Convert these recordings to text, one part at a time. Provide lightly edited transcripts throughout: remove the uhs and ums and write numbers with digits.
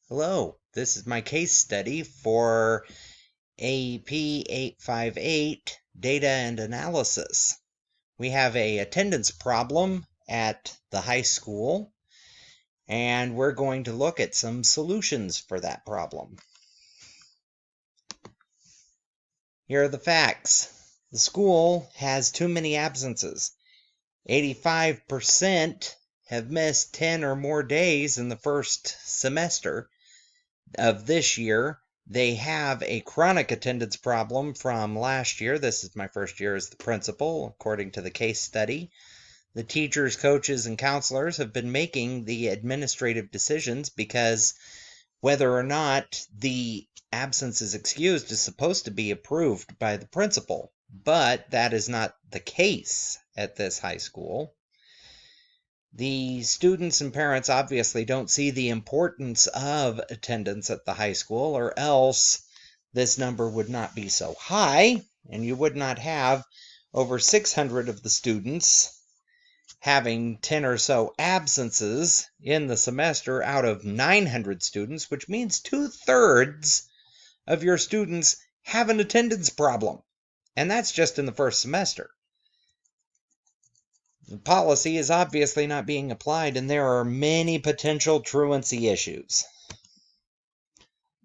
Hello, this is my case study for AP 858 Data and Analysis. We have an attendance problem at the high school, and we're going to look at some solutions for that problem. Here are the facts. The school has too many absences. 85% have missed 10 or more days in the first semester of this year. They have a chronic attendance problem from last year. This is my first year as the principal, according to the case study. The teachers, coaches, and counselors have been making the administrative decisions because whether or not the absence is excused is supposed to be approved by the principal, but that is not the case at this high school. The students and parents obviously don't see the importance of attendance at the high school, or else this number would not be so high, and you would not have over 600 of the students having 10 or so absences in the semester out of 900 students, which means 2/3 of your students have an attendance problem. And that's just in the first semester. The policy is obviously not being applied, and there are many potential truancy issues.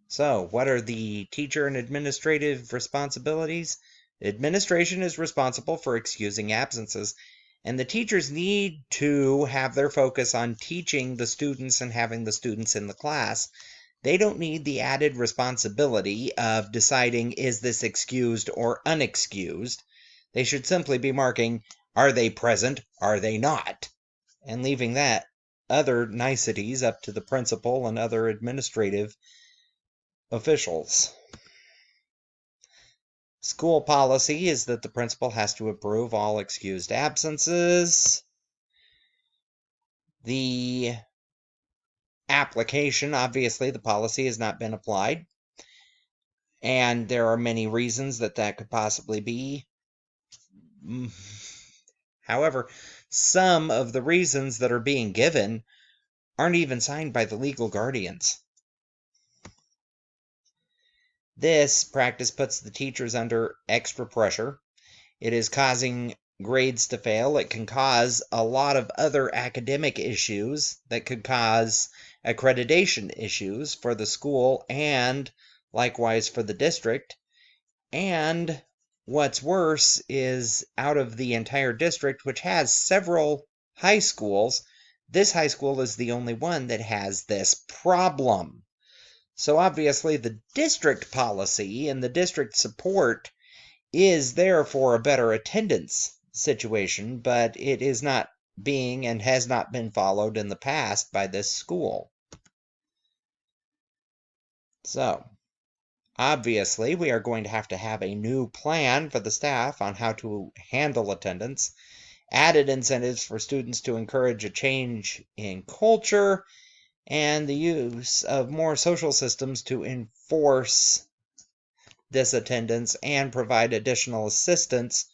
So, what are the teacher and administrative responsibilities? Administration is responsible for excusing absences, and the teachers need to have their focus on teaching the students and having the students in the class. They don't need the added responsibility of deciding, is this excused or unexcused? They should simply be marking, are they present? Are they not? And leaving that other niceties up to the principal and other administrative officials. School policy is that the principal has to approve all excused absences. The application, obviously, the policy has not been applied. And there are many reasons that could possibly be. However, some of the reasons that are being given aren't even signed by the legal guardians. This practice puts the teachers under extra pressure. It is causing grades to fail. It can cause a lot of other academic issues that could cause accreditation issues for the school and likewise for the district. And what's worse is, out of the entire district, which has several high schools, this high school is the only one that has this problem. So obviously the district policy and the district support is there for a better attendance situation, but it is not being and has not been followed in the past by this school. So, obviously, we are going to have a new plan for the staff on how to handle attendance, added incentives for students to encourage a change in culture, and the use of more social systems to enforce this attendance and provide additional assistance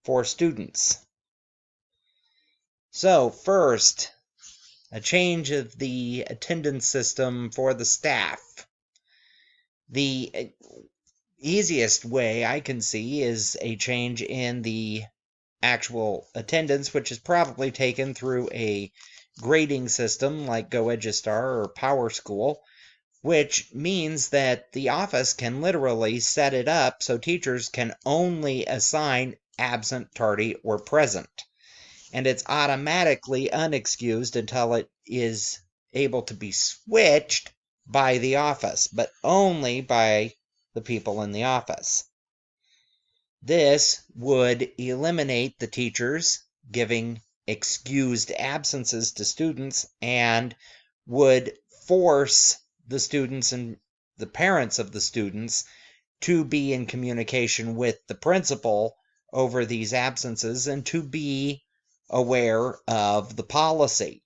for students. So, first, a change of the attendance system for the staff. The easiest way I can see is a change in the actual attendance, which is probably taken through a grading system like GoEduStar or PowerSchool, which means that the office can literally set it up so teachers can only assign absent, tardy, or present. And it's automatically unexcused until it is able to be switched by the office, but only by the people in the office. This would eliminate the teachers giving excused absences to students and would force the students and the parents of the students to be in communication with the principal over these absences and to be aware of the policy.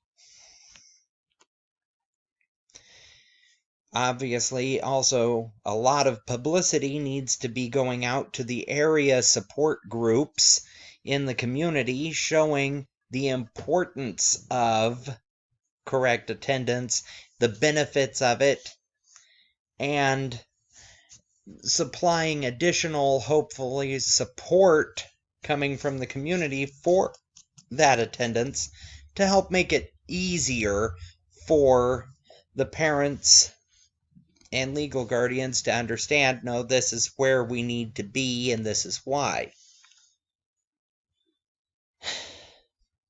Obviously, also, a lot of publicity needs to be going out to the area support groups in the community, showing the importance of correct attendance, the benefits of it, and supplying additional, hopefully, support coming from the community for that attendance to help make it easier for the parents and legal guardians to understand, no, this is where we need to be and this is why.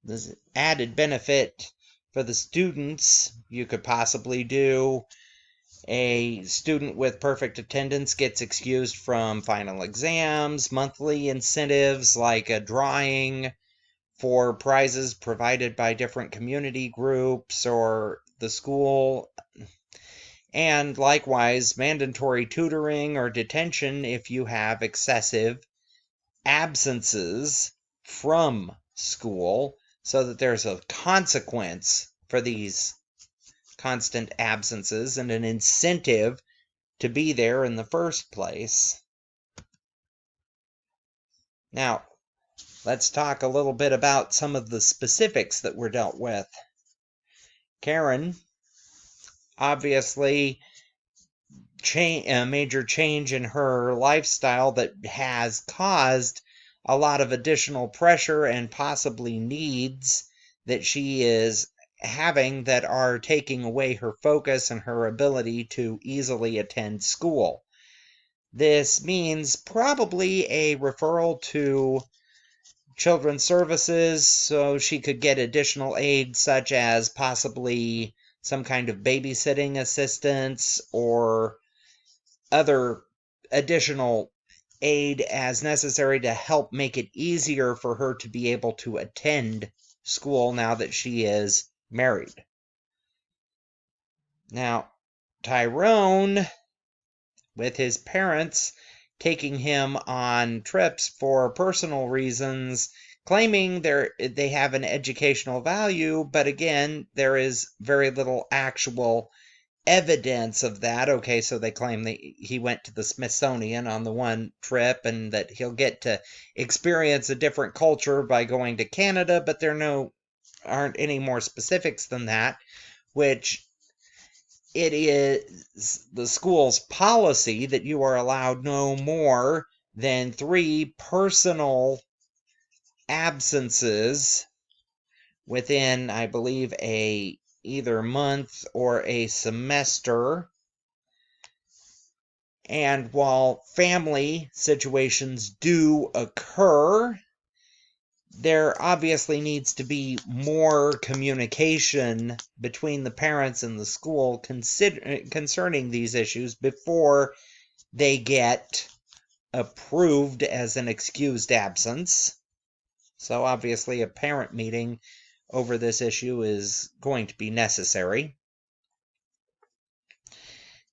This added benefit for the students, you could possibly do a student with perfect attendance gets excused from final exams, monthly incentives like a drawing for prizes provided by different community groups or the school, and likewise mandatory tutoring or detention if you have excessive absences from school, so that there's a consequence for these constant absences and an incentive to be there in the first place. Now, let's talk a little bit about some of the specifics that were dealt with. Karen, obviously, a major change in her lifestyle that has caused a lot of additional pressure and possibly needs that she is having that are taking away her focus and her ability to easily attend school. This means probably a referral to Children's Services so she could get additional aid, such as possibly some kind of babysitting assistance or other additional aid as necessary to help make it easier for her to be able to attend school now that she is married. Now, Tyrone, with his parents taking him on trips for personal reasons, claiming they have an educational value, but again, there is very little actual evidence of that. Okay, so they claim that he went to the Smithsonian on the one trip and that he'll get to experience a different culture by going to Canada, but there aren't any more specifics than that, which it is the school's policy that you are allowed no more than 3 personal absences within, I believe, a either month or a semester. And while family situations do occur, there obviously needs to be more communication between the parents and the school concerning these issues before they get approved as an excused absence. So obviously a parent meeting over this issue is going to be necessary.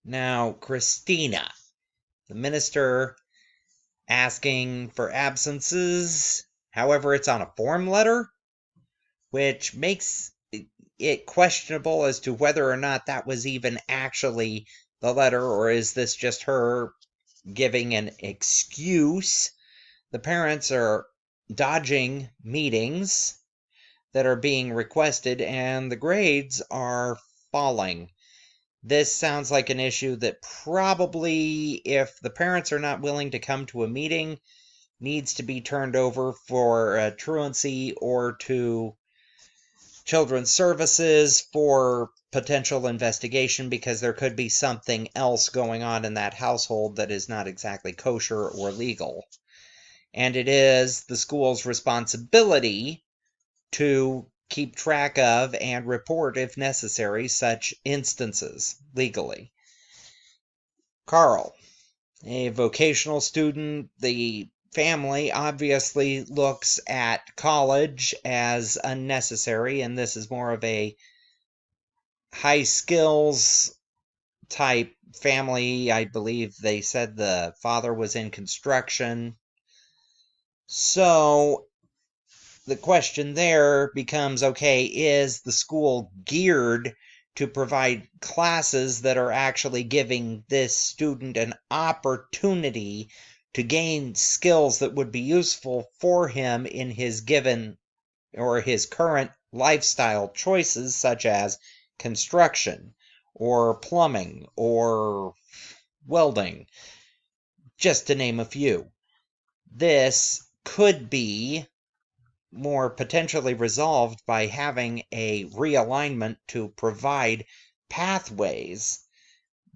Now, Christina, the minister, asking for absences. However, it's on a form letter, which makes it questionable as to whether or not that was even actually the letter, or is this just her giving an excuse? The parents are dodging meetings that are being requested, and the grades are falling. This sounds like an issue that probably, if the parents are not willing to come to a meeting, needs to be turned over for truancy or to Children's Services for potential investigation, because there could be something else going on in that household that is not exactly kosher or legal. And it is the school's responsibility to keep track of and report, if necessary, such instances legally. Carl, a vocational student, the family obviously looks at college as unnecessary, and this is more of a high skills type family. I believe they said the father was in construction. So the question there becomes, okay, is the school geared to provide classes that are actually giving this student an opportunity to gain skills that would be useful for him in his given or his current lifestyle choices, such as construction or plumbing or welding, just to name a few. This could be more potentially resolved by having a realignment to provide pathways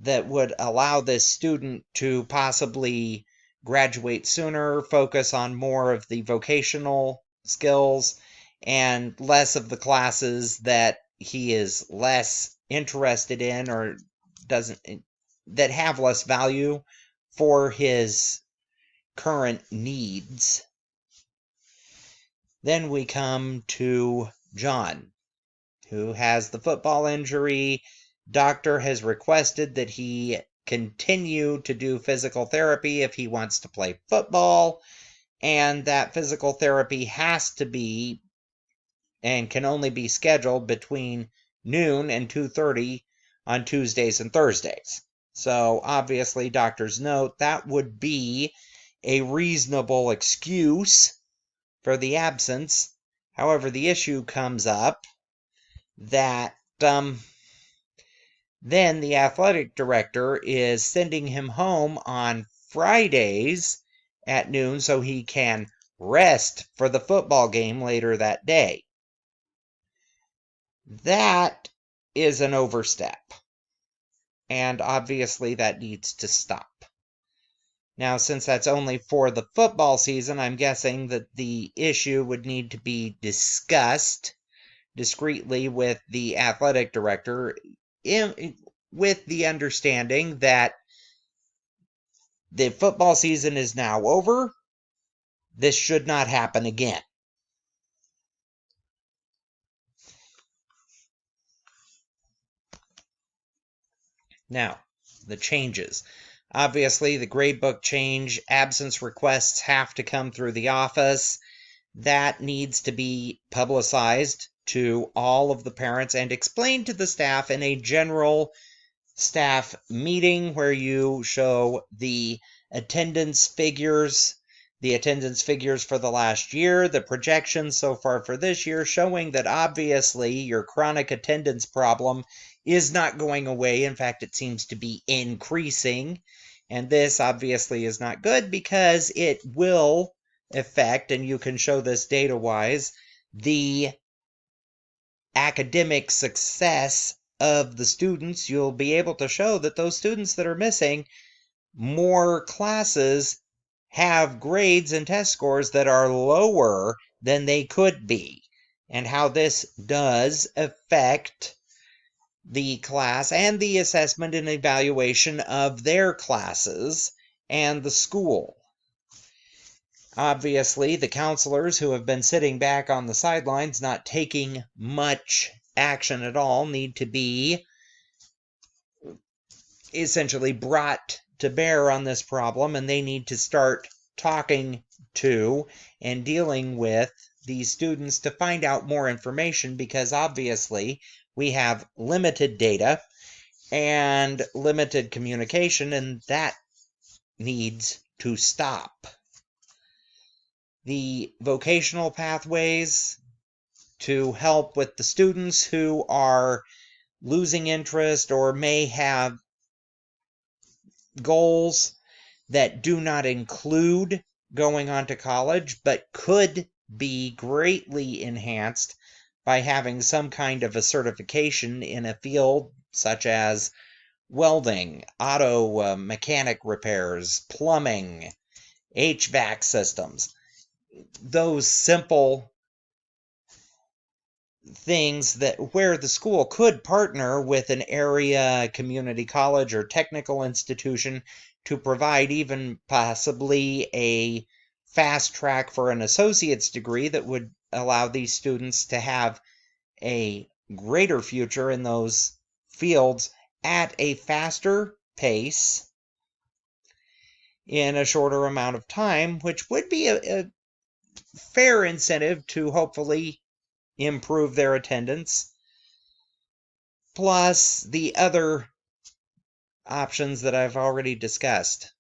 that would allow this student to possibly graduate sooner, focus on more of the vocational skills, and less of the classes that he is less interested in or doesn't that have less value for his current needs. Then we come to John, who has the football injury. Doctor has requested that he continue to do physical therapy if he wants to play football, and that physical therapy has to be and can only be scheduled between noon and 2:30 on Tuesdays and Thursdays. So obviously, doctors note that would be a reasonable excuse for the absence. However, the issue comes up that then the athletic director is sending him home on Fridays at noon so he can rest for the football game later that day. That is an overstep, and obviously that needs to stop. Now, since that's only for the football season, I'm guessing that the issue would need to be discussed discreetly with the athletic director, with the understanding that the football season is now over. This should not happen again. Now, the changes. Obviously, the gradebook change, absence requests have to come through the office. That needs to be publicized to all of the parents and explained to the staff in a general staff meeting where you show the attendance figures for the last year, the projections so far for this year, showing that obviously your chronic attendance problem is not going away. In fact, it seems to be increasing. And this obviously is not good because it will affect, and you can show this data-wise, the academic success of the students. You'll be able to show that those students that are missing more classes have grades and test scores that are lower than they could be, and how this does affect the class and the assessment and evaluation of their classes and the school. Obviously, the counselors who have been sitting back on the sidelines, not taking much action at all, need to be essentially brought to bear on this problem, and they need to start talking to and dealing with these students to find out more information, because obviously we have limited data and limited communication, and that needs to stop. The vocational pathways to help with the students who are losing interest or may have goals that do not include going on to college, but could be greatly enhanced by having some kind of a certification in a field such as welding, auto mechanic repairs, plumbing, HVAC systems. Those simple things that where the school could partner with an area community college or technical institution to provide even possibly a fast track for an associate's degree that would allow these students to have a greater future in those fields at a faster pace in a shorter amount of time, which would be a fair incentive to hopefully improve their attendance, plus the other options that I've already discussed.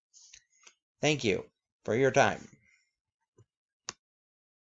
Thank you for your time.